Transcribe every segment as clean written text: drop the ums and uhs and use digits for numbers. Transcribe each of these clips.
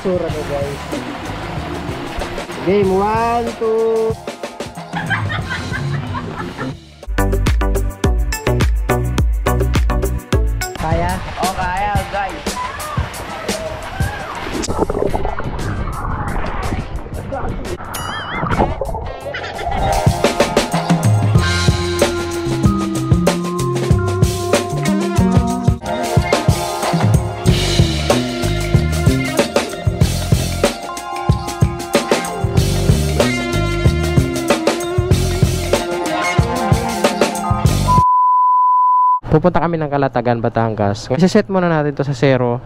itsura ko guys. Game 1, 2. Kaya? Oh, kaya guys. Pupunta kami ng Calatagan, Batangas. Isa-set muna natin to sa 0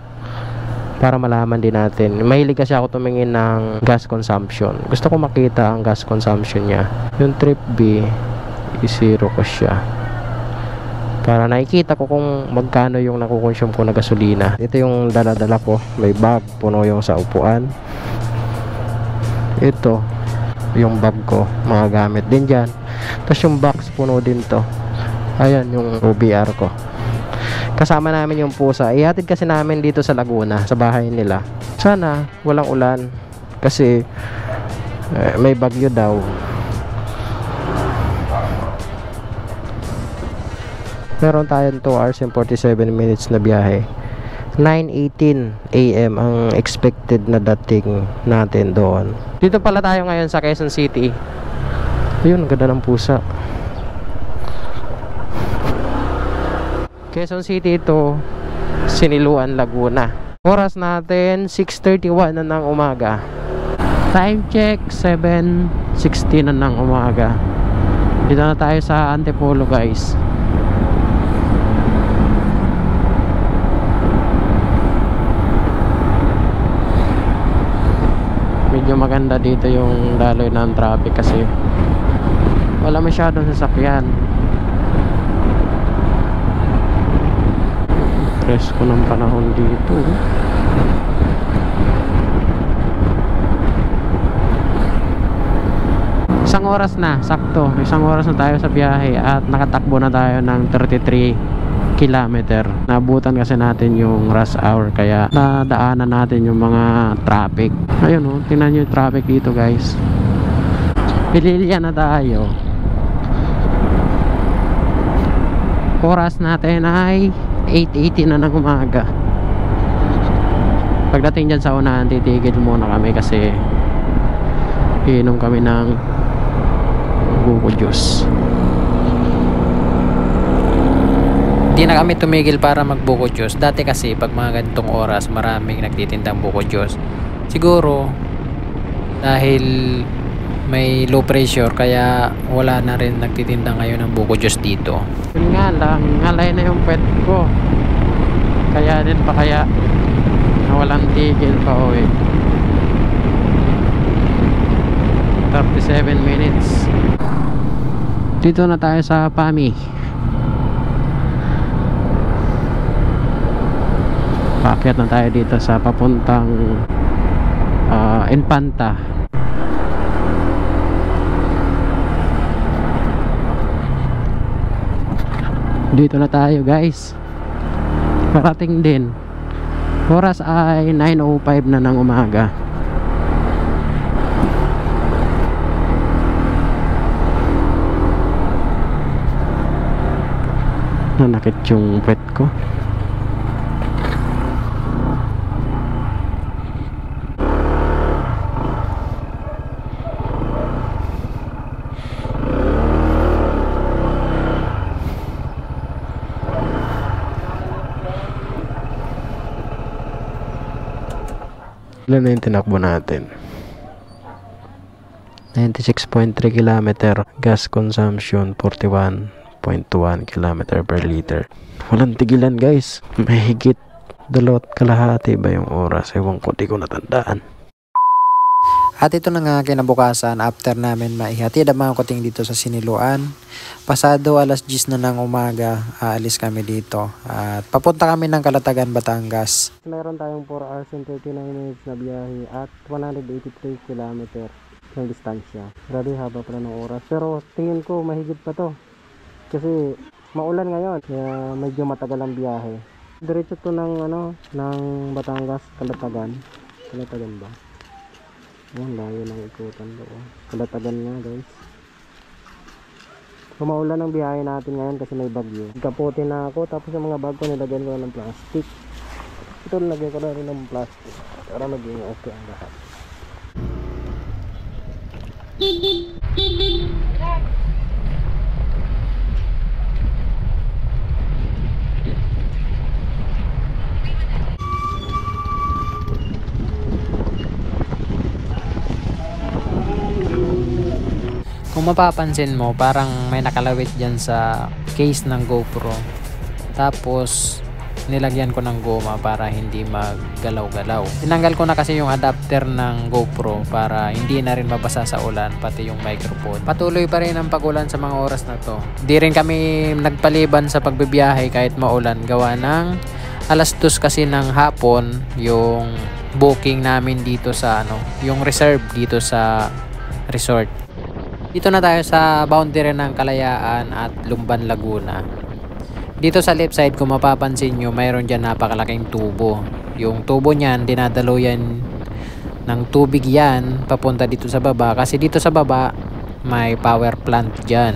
para malaman din natin. Mahilig kasi ako tumingin ng gas consumption. Gusto ko makita ang gas consumption niya. Yung trip B, i-0 ko siya. Para nakikita ko kung magkano yung nakukonsume ko na gasolina. Ito yung dala-dala ko. May bag, puno yung sa upuan. Ito, yung bag ko, mga gamit din dyan. Tapos yung box, puno din to. Ayan yung OBR ko. Kasama namin yung pusa. Ihatid kasi namin dito sa Laguna, sa bahay nila. Sana walang ulan kasi may bagyo daw. Meron tayong 2 hours and 47 minutes na biyahe. 9:18 AM ang expected na dating natin doon. Dito pala tayo ngayon sa Quezon City. Ayun, ang ganda ng pusa. Quezon City ito, Siniluan, Laguna. Oras natin 6:31 na ng umaga. Time check 7:16 na ng umaga. Dito na tayo sa Antipolo guys. Medyo maganda dito yung daloy ng traffic kasi wala masyadong sasakyan. Presko ng panahon dito. Isang oras na, sakto. Isang oras na tayo sa biyahe at nakatakbo na tayo ng 33 kilometer. Nabutan kasi natin yung rush hour kaya nadaanan natin yung mga traffic. Ayun oh, tingnan nyo yung traffic dito guys. Pililya na tayo. Oras natin ay 8:80 na ng umaga. Pagdating dyan sa unahan, titigil muna kami kasi iinom kami ng buko juice. Hindi na kami tumigil para magbuko juice. Dati kasi pag mga ganitong oras maraming nagtitindang buko juice. Siguro dahil may low pressure kaya wala na rin nagtitinda ngayon ng buko juice dito. Yun nga lang, ngalay na yung pet ko. Kaya din pa kaya nawalang tigil pa uwi. 37 minutes. Dito na tayo sa PAMI. Paakyat na tayo dito sa papuntang Infanta. Dito na tayo guys. Parating din. Oras ay 9:05 na ng umaga. Nanakit yung pet ko. Ilan na yung tinakbo natin? 96.3 km. Gas consumption 41.1 km per liter. Walang tigilan guys. Mahigit 2.5 ba yung oras? Ewan ko, di ko natandaan. At ito na nga kinabukasan after namin maihatid ang mga kuting dito sa Siniluan. Pasado alas 10 na ng umaga, aalis kami dito. At papunta kami ng Calatagan, Batangas. Meron tayong 4 hours and 39 minutes na biyahe at 183 km ng distansya. Grabe haba pala ng oras. Pero tingin ko mahigit pa to. Kasi maulan ngayon. Kaya medyo matagal ang biyahe. Diretso to ng Batangas, Calatagan. Kalatagan ba? Ayan, layo ng ikutan doon. Kalatagan nga guys. Kumaulan ang biyahe natin ngayon kasi may bagyo. Kapote na ako, tapos yung mga bag ko nilagyan ko ng plastic. Ito nilagyan ko na rin ng plastic para maging okay ang lahat. Kung mapapansin mo, parang may nakalawit dyan sa case ng GoPro. Tapos, nilagyan ko ng goma para hindi maggalaw-galaw. Tinanggal ko na kasi yung adapter ng GoPro para hindi na rin mabasa sa ulan, pati yung microphone. Patuloy pa rin ang pag-ulan sa mga oras na to. Di rin kami nagpaliban sa pagbibiyahe kahit maulan. Gawa ng alas 2 kasi ng hapon yung booking namin dito sa yung reserve dito sa resort. Dito na tayo sa boundary ng Kalayaan at Lumban, Laguna. Dito sa left side, kung mapapansin nyo, mayroon dyan napakalaking tubo. Yung tubo niyan, dinadalo yan ng tubig yan papunta dito sa baba. Kasi dito sa baba, may power plant dyan.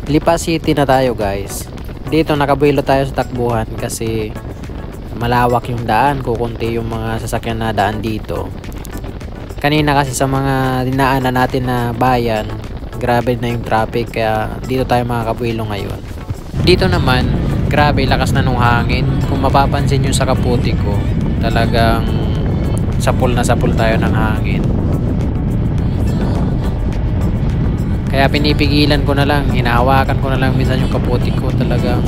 Lipa City na tayo guys. Dito nakabuelo tayo sa takbuhan kasi malawak yung daan, kukunti yung mga sasakyan na daan dito. Kanina kasi sa mga dinaanan natin na bayan, grabe na yung traffic, kaya dito tayo makakabuelo ngayon. Dito naman, grabe lakas na nung hangin. Kung mapapansin nyo sa kaputi ko, talagang sapul na sapul tayo ng hangin. Kaya pinipigilan ko na lang, hinahawakan ko na lang minsan yung kaputi ko. Talagang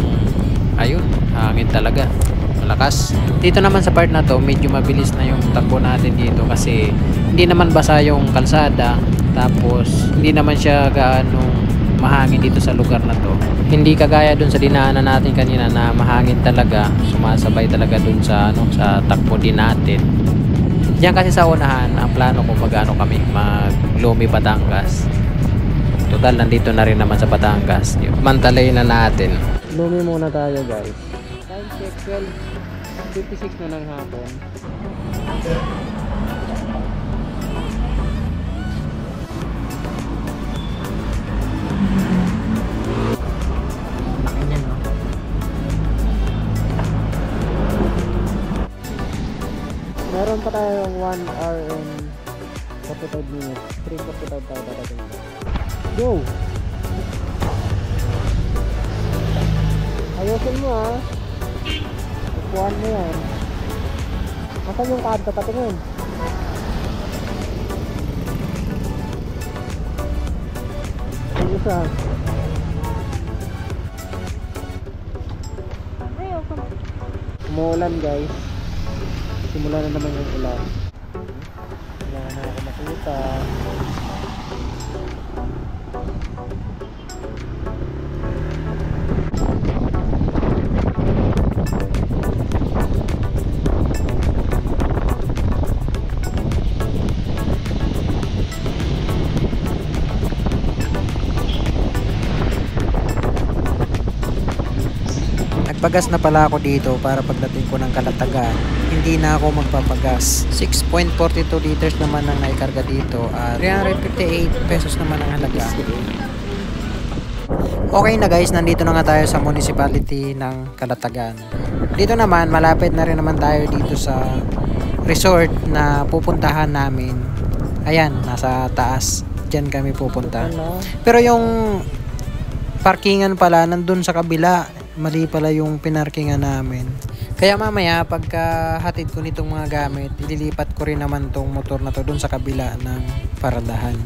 ayun, hangin talaga, malakas. Dito naman sa part na to, medyo mabilis na yung takbo natin dito kasi hindi naman basa yung kalsada, tapos hindi naman siya gaano mahangin dito sa lugar na to. Hindi kagaya dun sa dinaanan natin kanina na mahangin talaga, sumasabay talaga dun sa sa takbo din natin. Diyan kasi sa unahan, ang plano ko mag Lumi, Batangas. Total, nandito na rin naman sa Batangas. Mantalay na natin. Lumi muna tayo guys. Time check 12:56 na ng hapon. Laki niya, no? Meron pa tayong 1 hour and 45 minutes. 3:45 tayo dadating. Go! Ayusin mo ha. Upuan mo yan. Masan yung card? Patingin. Yung isa. Umuulan guys. Simula na naman yung ulan. Wala na ako makita. Nagpagas na pala ako dito para pagdating ko ng Kalatagan, hindi na ako magpapagas. 6.42 liters naman ang naikarga dito at 358 pesos naman ang halaga. Okay na guys, nandito na nga tayo sa municipality ng Kalatagan. Dito naman, malapit na rin naman tayo dito sa resort na pupuntahan namin. Ayan, nasa taas. Diyan kami pupunta. Pero yung parkingan pala, nandun sa kabila. Mali pala yung pinarkingan namin. Kaya mamaya, pagka hatid ko nitong mga gamit, ililipat ko rin naman tong motor na to dun sa kabila ng paradahan.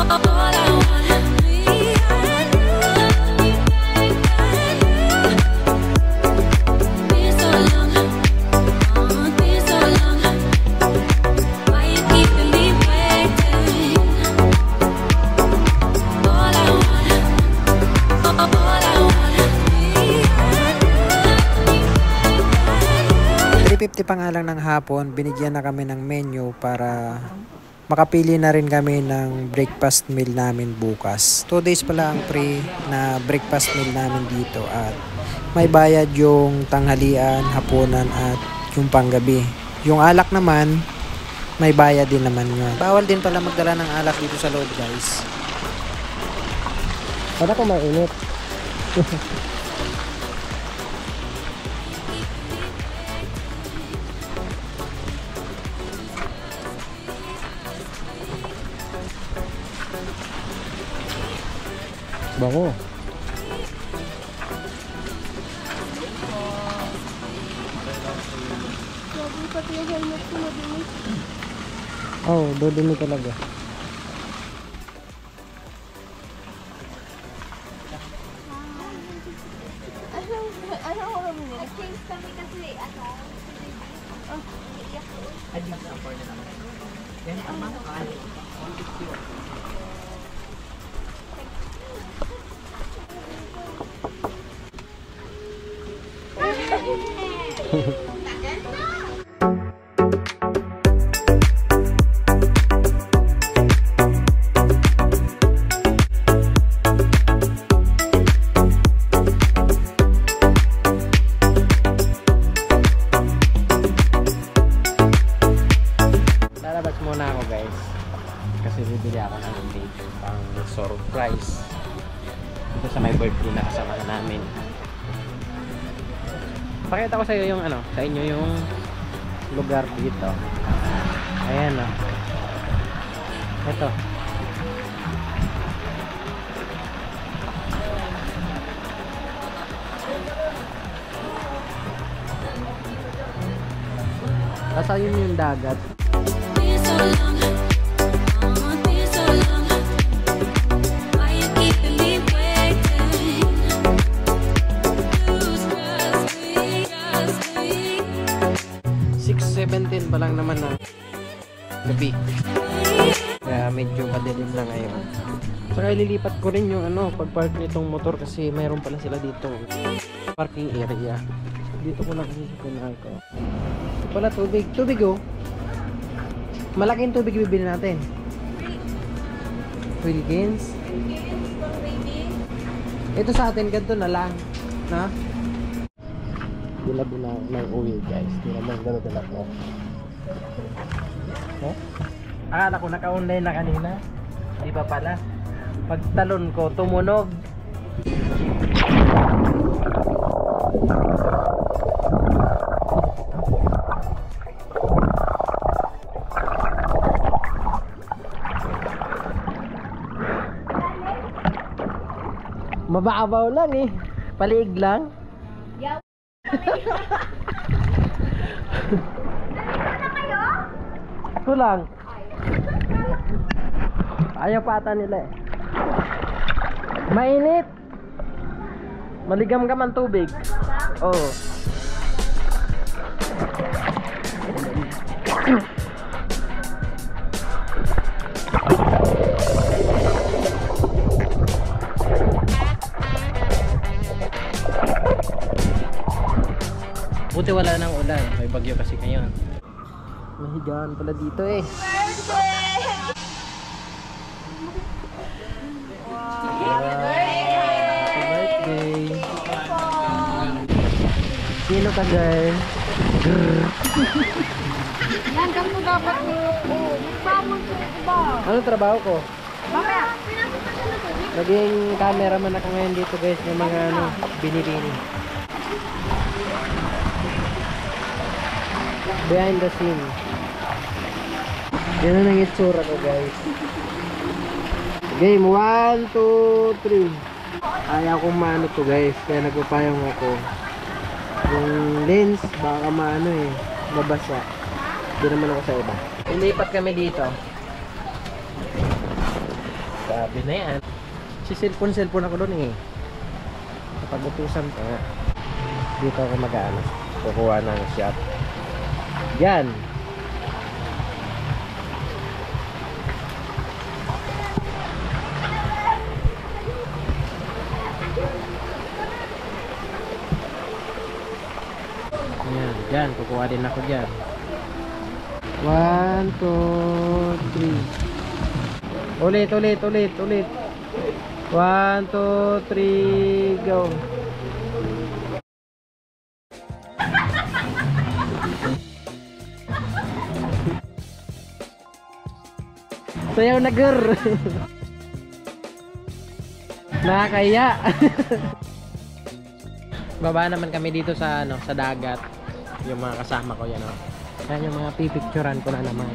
All I wanna be, I know. 5:50 pa nga lang ng hapon, binigyan na kami ng menu para makapili na rin kami ng breakfast meal namin bukas. 2 days pala ang free na breakfast meal namin dito at may bayad yung tanghalian, hapunan at yung panggabi. Yung alak naman, may bayad din naman yun. Bawal din pala magdala ng alak dito sa loob, guys. Para ko mainit. Bango. Oh, dudumi talaga. Lalabas muna ako, guys, kasi bibili ako ng cake pang surprise dito sa my birthday na kasama namin. Pakita ko sa iyo yung sa inyo yung lugar dito. Ayan, oh. Ito. Tapos ayun yung dagat. Pa lang naman ng gabi, kaya medyo madilim na ngayon. Saka ililipat ko rin yung pag-park nitong motor kasi mayroon pala sila dito parking area. Dito ko lang kasi ko. Ito pala tubig oh. Malaking tubig bibili natin. Wilkins. Ito sa atin ganito na lang, na dilabi na ng oil, guys. Di naman gano'n dala ko. Akala ko naka-online na kanina. Di ba pala? Pagtalon ko, tumunog. Mababaw lang eh. Paliig lang. Ito lang. Ayaw pata nila eh. Mainit. Maligam-gam ang tubig. Oh. Buti wala nang ulan. May bagyo kasi ngayon. Mahigaan pala dito eh. Birthday! Sino ka, girl? Yan, kamo dapat mo. Pamon ko ba? Ano trabaho ko? Mamaya. Naging cameraman ako ngayon dito, guys, ng mga binibini. Behind the scene. Yan ang itsura ko, guys. Game 1, 2, 3. Ayaw kong maano to, guys, kaya nagpapayang ako. Yung lens baka maano eh, mabasa. Hindi naman ako sa iba. Ilipat kami dito. Sabi na yan. Si cellphone ako doon eh. Kapag utusan ko, dito ako mag-ano, kukuha ng shot. Yan. Yan. Yan, kukuha din ako dyan. 1, 2, 3. Ulit. 1, 2, 3, go. Sayaw na gur. Nakakaya. Baba naman kami dito sa sa dagat. Yung mga kasama ko yan, oh. Yan yung mga pipicturan ko na naman.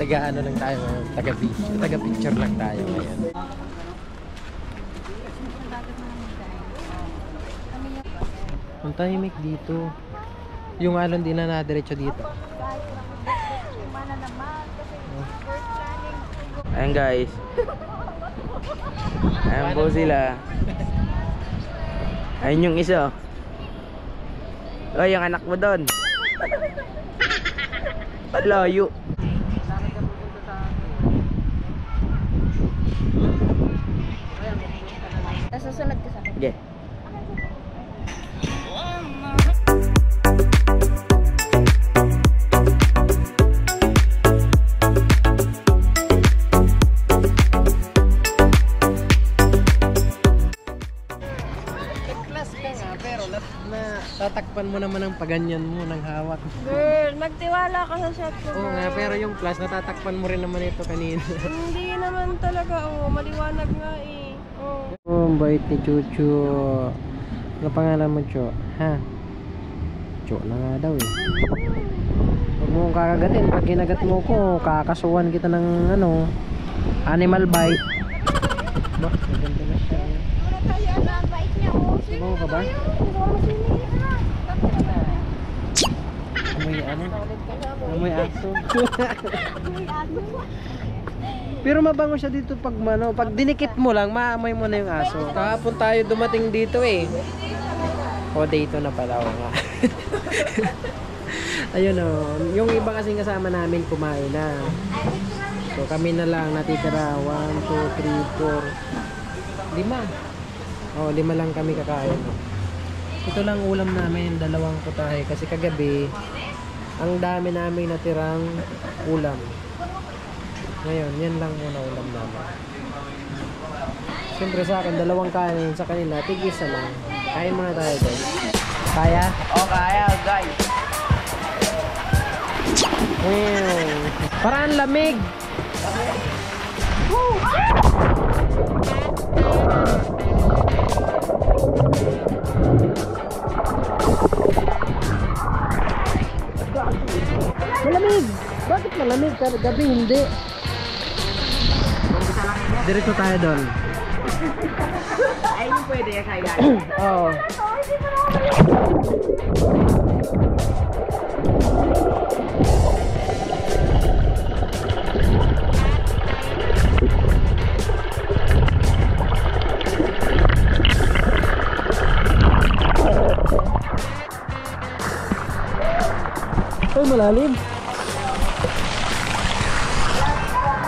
Taga ano lang tayo, taga picture lang tayo ngayon. Ang tahimik dito. Yung alon din na diretso dito. Ayan guys. Ayan po sila. Ayun yung isa. Oh, yung anak mo doon. Palayo. Susunod ka sa akin. Okay. Tatakpan mo naman ang paganyan mo ng hawak. Girl, magtiwala ka sa shot ko, Oo nga, pero yung plus natatakpan mo rin naman ito kanina. Hindi naman talaga, maliwanag nga eh. Oh, ang bait ni Chuchu. Ano pangalan mo, Chu? Ha? Chu na nga daw eh. Huwag mo kong kakagatin. Pag kinagat mo ko, kakasuhan kita ng animal bite. Ba, maganda na siya. Wala tayo, ang bait niya, Sumaw ka ba? Amoy aso. Pero mabango siya dito pag pag dinikit mo lang, maamoy mo na yung aso. Kahapon tayo dumating dito eh. O, dito na pala o nga. Ayun o, yung iba kasing kasama namin kumain na. So kami na lang natitira. 1, 2, 3, 4, 5. O, 5 lang kami kakain. Ito lang ulam namin, 2 putahe. Kasi kagabi, ang dami namin natirang ulam. Ngayon, yan lang muna ulam namin. Siyempre sa akin, 2 kanin. Sa kanila, tig-isa lang. Kain muna tayo guys. Kaya? Oh, kaya guys. Parang lamig. Malamig. Bakit malamig? Pero gabi hindi. Diretso tayo doon. Ay, hindi pwede kaya. Oo. Ay, malalim.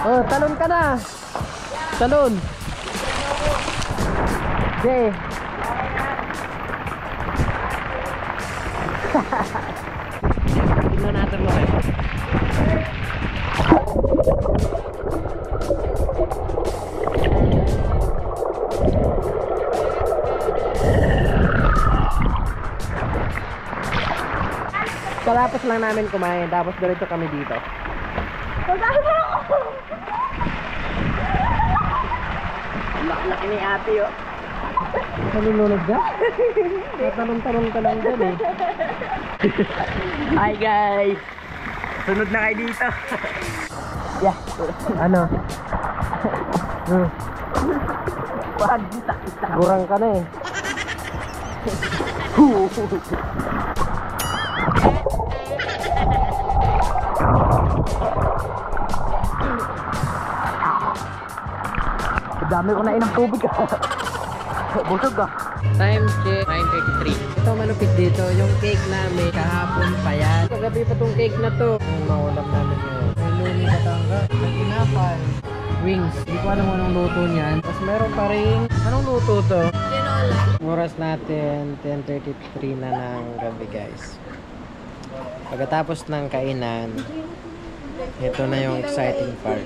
Oh, talon ka na. Talon. Okay. Tingnan natin mo eh. Kalapos lang namin kumain, tapos diretso kami dito. Laki ni ate oh. Nalulunod ka? Tatanong-tanong ka lang dyan eh. Hi guys. Sunod na kayo dito. Yeah. Ano? Wag kita. Gurang ka na eh. Dami ko na inang tubig ah. Busog ah. Time check, 9:33. Ito malupit dito, yung cake namin kahapon pa yan. Kagabi pa tong cake na to. Yung maulam namin ngayon. May lumi katangga, may tinapay, wings. Hindi ko alam anong luto niyan. Tapos meron pa rin, anong luto to? Tinola. Oras natin 10:33 na ng gabi guys. Pagkatapos ng kainan, ito na yung exciting part.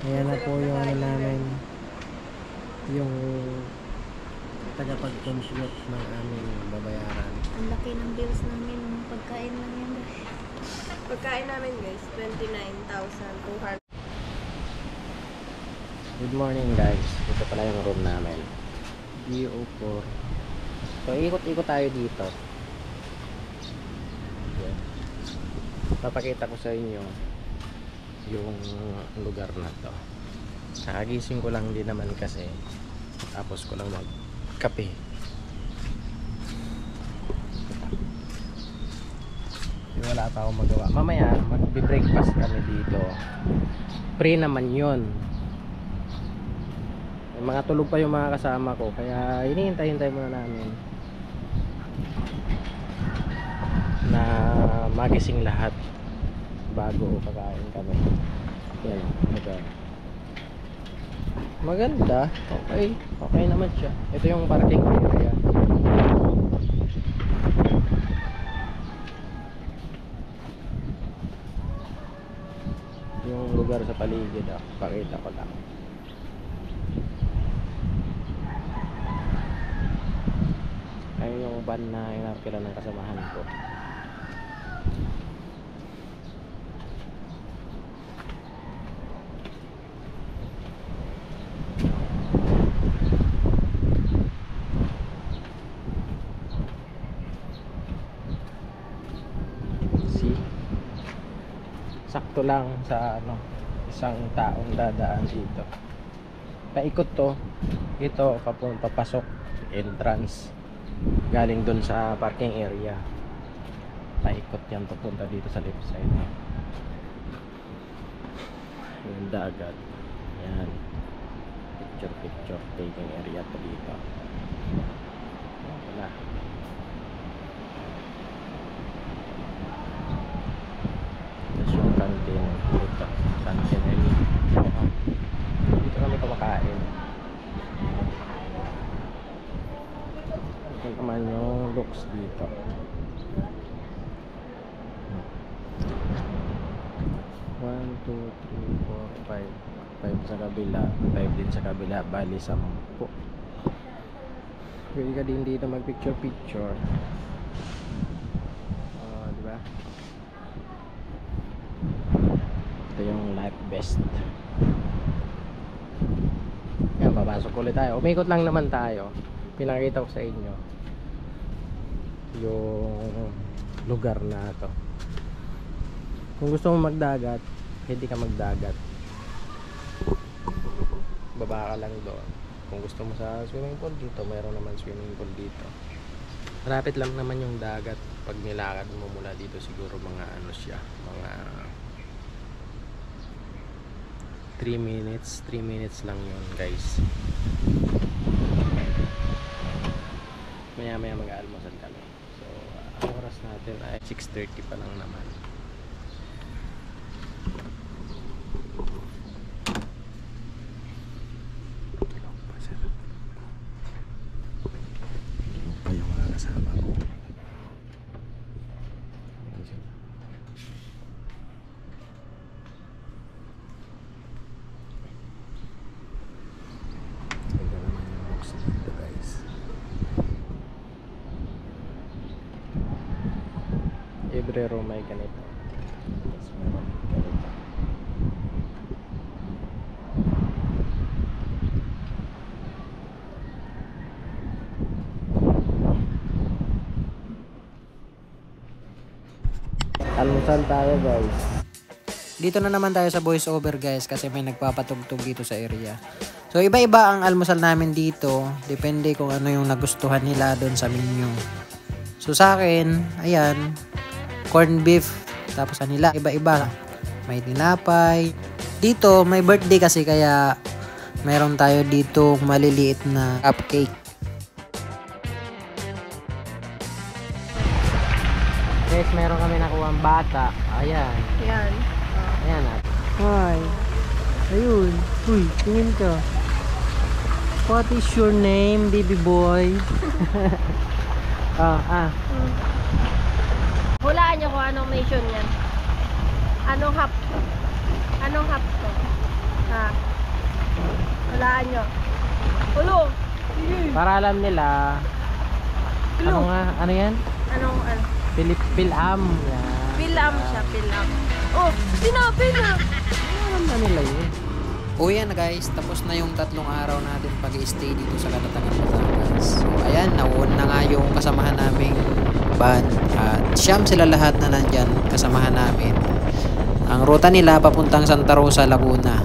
Ayan na po yung ano namin, yung tagapag-compute ng aming babayaran. Ang laki ng bills namin, pagkain lang yan. Pagkain namin guys, 29,200. Good morning guys. Ito pala yung room namin. BO4. So ikot-ikot tayo dito. Yan. Papakita ko sa inyo yung lugar na to. Nakagising ko lang din naman kasi. Tapos ko lang magkape. Wala pa akong magawa. Mamaya magbe-breakfast kami dito. Free naman yun. Mga tulog pa yung mga kasama ko, kaya hinihintay-hintay muna namin na magising lahat bago kakain kami. Yan, maganda. Okay naman siya. Ito yung parking area. Yung lugar sa paligid, pakita ko lang. Ay yung van na inarkila ng kasamahan ko. See? Sakto lang sa isang taong dadaan dito. Paikot to. Ito papasok entrance. Galing dun sa parking area. Paikot yan papunta dito sa left side. Yung dagat. Yan. Picture taking area to dito. Wala. Tapos yung canteen dito. Canteen area. Dito kami kumakain. Ito naman yung looks dito. 1, 2, 3, 4, 5 sa kabila, 5 din sa kabila, bali 10. Pwede ka din dito mag picture diba? Ito yung life vest. Yan, papasok ulit tayo. Umikot lang naman tayo. Pinakita ko sa inyo yung lugar na to. Kung gusto mo magdagat, hindi ka magdagat, baba ka lang doon. Kung gusto mo sa swimming pool dito, mayroon naman swimming pool dito. Malapit lang naman yung dagat. Pag nilakad mo mula dito, siguro mga mga 3 minutes lang yun guys. Maya mag-aalmusal kami. So ang oras natin ay 6:30 pa lang naman. Every room may ganito. Yes, meron ganito. Almusal tayo guys. Dito na naman tayo sa voice over guys kasi may nagpapatugtog dito sa area. So iba-iba ang almusal namin dito. Depende kung ano yung nagustuhan nila doon sa menu. So sa akin, ayan, corned beef, tapos kanila iba-iba, may tinapay. Dito may birthday kasi kaya meron tayo dito maliliit na cupcake. Guys, meron kami nakuha bata. Ayan. Yan. Ayan. Hi. Ayun. Uy, tingin ka. What is your name, baby boy? Hulaan niyo kung anong nation yan. Anong hap? Anong hap to? Ha? Hulaan niyo. Ulo! Para alam nila. Ano nga? Ano yan? Anong ano? Pilam. Yan. Pilam siya, pilam. Oh, sinabi na! Alam na nila yun. O yan na guys, tapos na yung 3 araw natin pag-stay dito sa Calatagan, Batangas. So ayan, nauun na nga yung kasamahan naming band at siyam sila lahat na nandyan kasamahan namin. Ang ruta nila papuntang Santa Rosa, Laguna.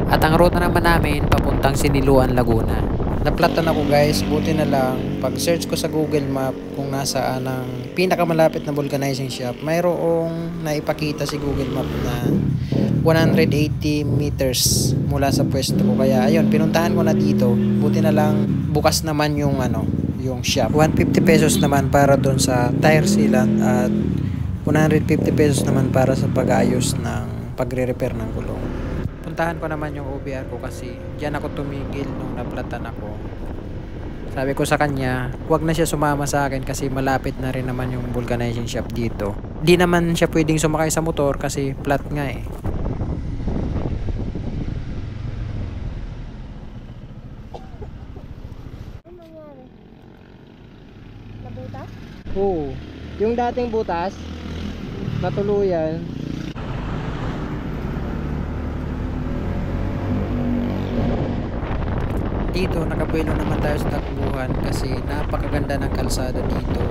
At ang ruta naman namin papuntang Siniluan, Laguna. Naplatan ako guys, buti na lang pag-search ko sa Google Map kung nasaan ang pinakamalapit na vulcanizing shop, mayroong naipakita si Google Map na 180 meters mula sa pwesto ko. Kaya ayun, pinuntahan ko na dito. Buti na lang bukas naman yung yung shop. 150 pesos naman para doon sa tire sealant at 150 pesos naman para sa pag-ayos ng pagre-repair ng gulong. Puntahan ko naman yung OBR ko kasi diyan ako tumigil nung naplatan ako. Sabi ko sa kanya, huwag na siya sumama sa akin kasi malapit na rin naman yung vulcanizing shop dito. Di naman siya pwedeng sumakay sa motor kasi flat nga eh. Ano nangyari? Nabutas? Oo. Yung dating butas, natuluyan. Dito nakabuelo naman tayo sa takbuhan kasi napakaganda ng kalsada dito,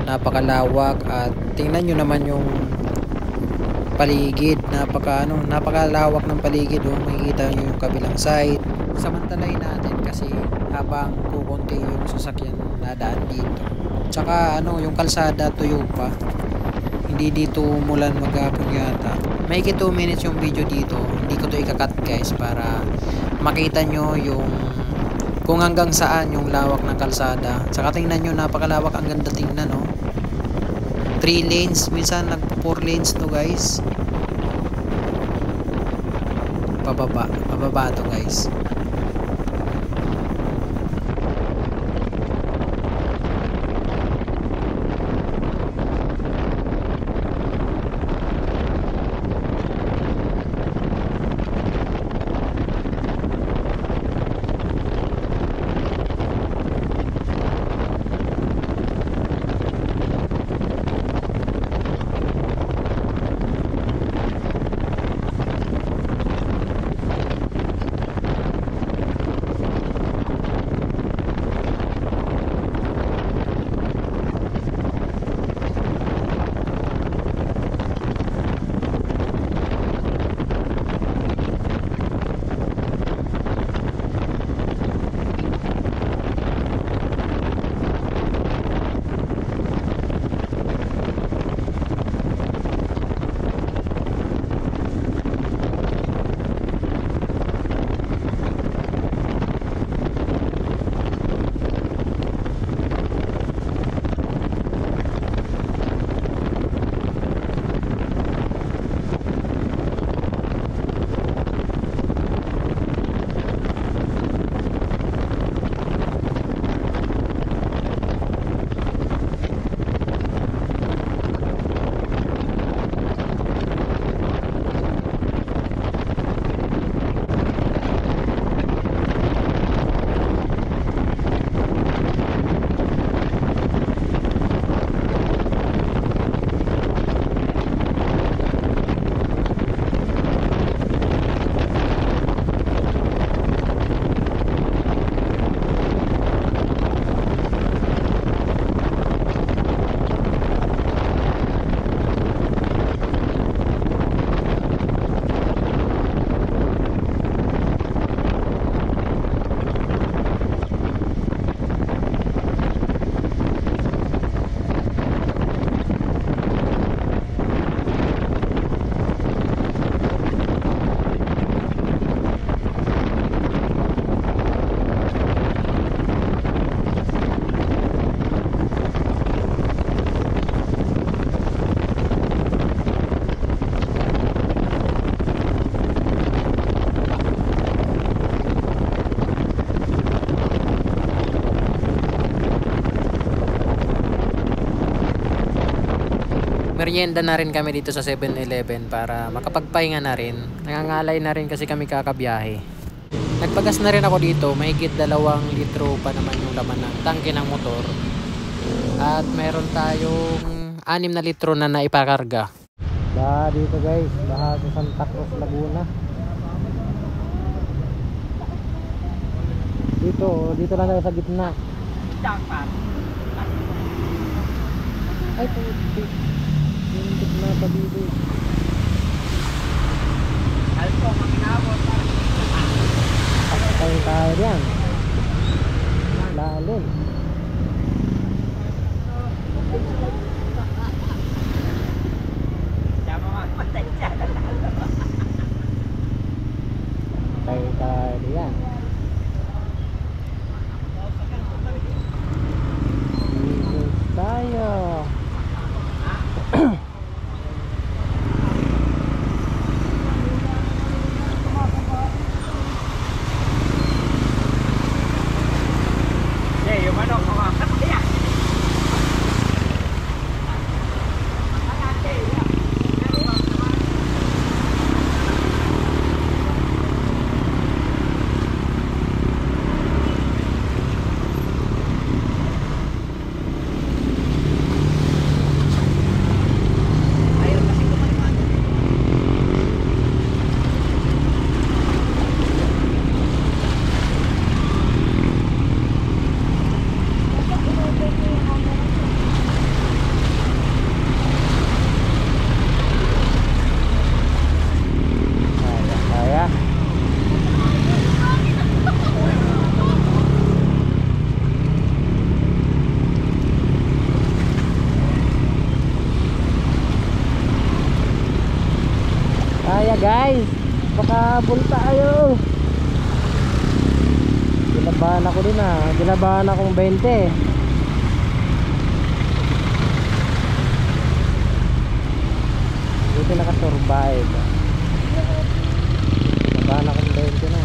napakalawak at tingnan nyo naman yung paligid, napakalawak ng paligid. Makikita nyo yung kabilang side. Samantalahin natin kasi habang kukunti yung sasakyan na daan dito. Tsaka yung kalsada tuyo pa, hindi dito umulan maghapon yata. May 2 minutes yung video dito, hindi ko to ikakat guys para makita nyo yung kung hanggang saan yung lawak ng kalsada. Saka tingnan nyo, napakalawak, ang ganda tingnan 3 lanes, minsan nag 4 lanes to guys. Pababa to guys. Nagmerienda na rin kami dito sa 7-Eleven para makapagpahinga na rin. Nangangalay na rin kasi kami kakabiyahe. Nagpagas na rin ako dito. Mahigit 2 litro pa naman yung laman ng tangke ng motor. At meron tayong 6 na litro na naipakarga. Baha dito guys, baha sa Santa Cruz, Laguna. Dito lang tayo sa gitna. Ay, putik. Yung gitna pa dito. Patay tayo yan. Lalim. Patay tayo yan. Isos tayo. Kaya guys, pakabol tayo. Ginabahan ako din ginabahan akong 20. Dito nakasurvive. Ginabahan akong 20 na.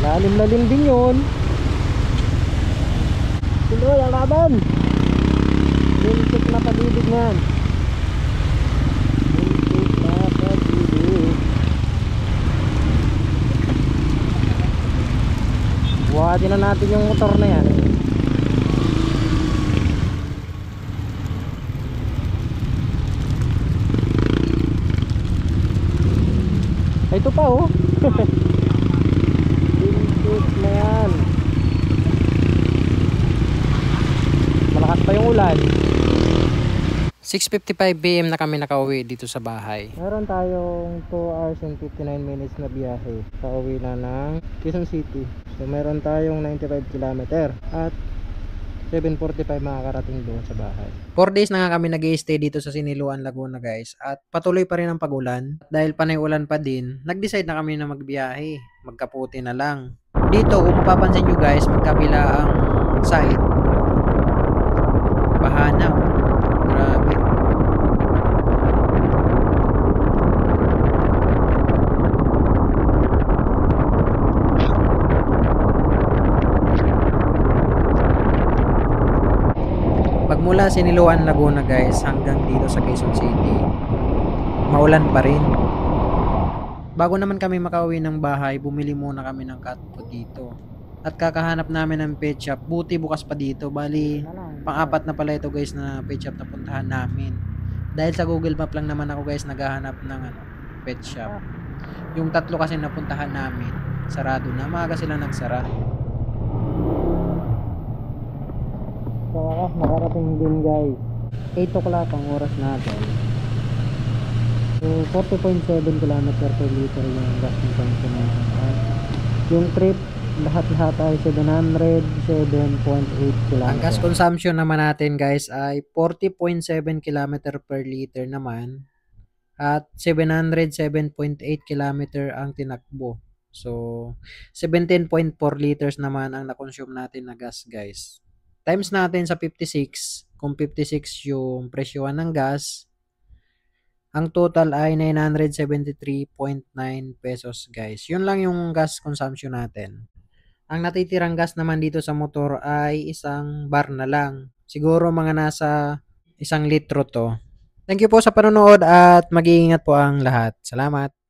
Lalim din yun. Tuloy ang laban. Lintik na pag-ibig yan. Buhatin na natin yung motor na yan. Ay, ito pa oh. Lintik na yan. Malakas pa yung ulan. 6:55 PM na kami nakauwi dito sa bahay. Meron tayong 2 hours and 59 minutes na biyahe. Pauwi na ng Quezon City. So meron tayong 95 km at 7:45 makakarating doon sa bahay. 4 days na nga kami nag-i-stay dito sa Siniluan, Laguna guys. At patuloy pa rin ang pag-ulan. Dahil panay ulan pa din, nag-decide na kami na magbiyahe. Magkaputi na lang. Dito kung mapapansin nyo guys, magkabila ang side. Bahana. Grabe. Pagmula Siniluan, Laguna guys hanggang dito sa Quezon City, maulan pa rin. Bago naman kami makauwi ng bahay, bumili muna kami ng cat food dito. At kakahanap namin ng pet shop. Buti bukas pa dito. Bali, pang-apat na pala ito guys na pet shop na puntahan namin. Dahil sa Google Map lang naman ako guys naghahanap ng pet shop. Yung 3 kasi napuntahan namin, sarado na. Maaga sila nagsara. So nakarating din guys. 8 o'clock ang oras natin. So 40.7 km per liter yung gas consumption natin. Yung trip lahat-lahat ay 707.8 km. Ang gas consumption naman natin guys ay 40.7 km per liter naman. At 707.8 km ang tinakbo. So 17.4 liters naman ang na-consume natin na gas guys. Times natin sa 56, kung 56 yung presyohan ng gas, ang total ay 973.9 pesos guys. Yun lang yung gas consumption natin. Ang natitirang gas naman dito sa motor ay isang bar na lang. Siguro mga nasa 1 litro to. Thank you po sa panonood at mag-iingat po ang lahat. Salamat.